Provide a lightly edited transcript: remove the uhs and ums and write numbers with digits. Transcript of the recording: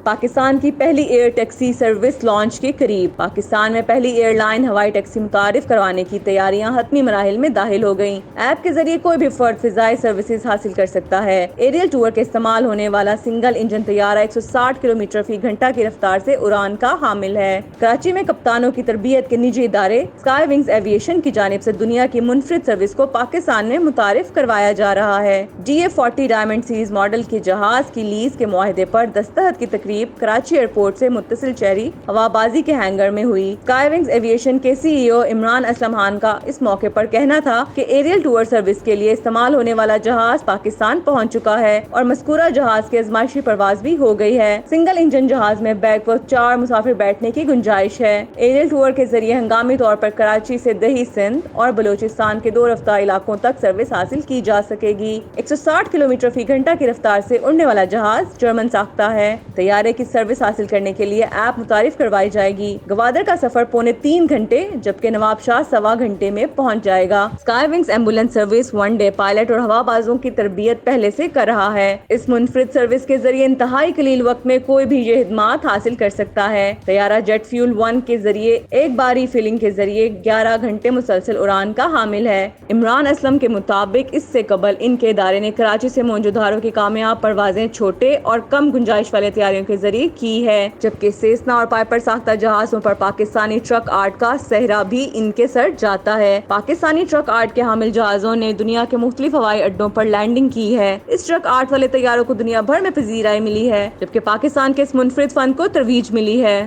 پاکستان کی پہلی year taxi service launch کے قریب۔ پاکستان میں پہلی ایئر لائن ہوائی ٹیکسی متعارف کروانے کی تیاریاں حتمی مراحل میں داخل ہو گئیں۔ ایپ کے ذریعے کوئی بھی فرد فضائی سروسز حاصل کر سکتا ہے۔ ایریل ٹور کے استعمال ہونے والا سنگل انجن طیارہ 160 کلومیٹر فی گھنٹہ کی رفتار سے اڑان کا حامل ہے۔ کراچی میں کپتانوں کی تربیت کے نجی ادارے اسکائی ونگز ایویشن کی جانب سے دنیا کی منفرد سروس کو پاکستان میں متعارف کروایا جا رہا ہے۔ DA-40 ڈائمنڈ سیریز ماڈل کے جہاز کی لیز کے معاہدے پر دستخط کی تقریب کراچی ایئرپورٹ سے متصل شہری ہوابازی کے ہینگر میں ہوئی۔ اسکائی ونگز ایویشن کے CEO عمران اسلم خان کا اس موقع پر کہنا تھا کہ ایریل ٹور سروس کے لیے استعمال ہونے والا جہاز پاکستان پہنچ چکا ہے اور مذکورہ جہاز کی آزمائشی پرواز بھی ہو گئی ہے۔ سنگل انجن جہاز میں بیک وقت 4 مسافر بیٹھنے کی گنجائش ہے۔ ایریل ٹور کے ذریعے ہنگامی طور پر کراچی سے دیہی سندھ اور بلوچستان کے 2 رفتہ علاقوں تک سروس حاصل کی جا سکے گی۔ 160 کلومیٹر فی گھنٹہ کی رفتار سے اڑنے والا جہاز جرمن ساختہ ہے۔ طیارے کی سروس حاصل کرنے کے لیے ایپ متعارف کروائی جائے گی۔ گوادر کا سفر 3.25 گھنٹے جبکہ نواب شاہ 1.25 گھنٹے میں پہنچ جائے گا۔ Sky Wings ambulance service one day pilot اور ہوابازوں کی تربیت پہلے سے کر رہا ہے۔ اس منفرد سروس کے ذریعے انتہائی قلیل وقت میں کوئی بھی یہ خدمات حاصل کر سکتا ہے۔ طیارہ جیٹ فیول 1 کے ذریعے ایک باری فلنگ کے ذریعے 11 گھنٹے مسلسل اڑان کا حامل ہے۔ عمران اسلم کے مطابق اس سے قبل ان کے ادارے نے کراچی سے موئنجودارو کی کامیاب پروازیں چھوٹے اور کم گنجائش والے طیاروں کے ذریعے کی ہے، جبکہ سیسنا اور پائپر ساختہ جہازوں پر پاکستانی ٹرک آرٹ کا سہرا بھی ان کے سر جاتا ہے۔ پاکستانی ٹرک آرٹ کے حامل جہازوں نے دنیا کے مختلف ہوائی اڈوں پر لینڈنگ کی ہے۔ اس ٹرک آرٹ والے طیاروں کو دنیا بھر میں پذیرائی ملی ہے، جبکہ پاکستان کے اس منفرد فن کو ترویج ملی ہے۔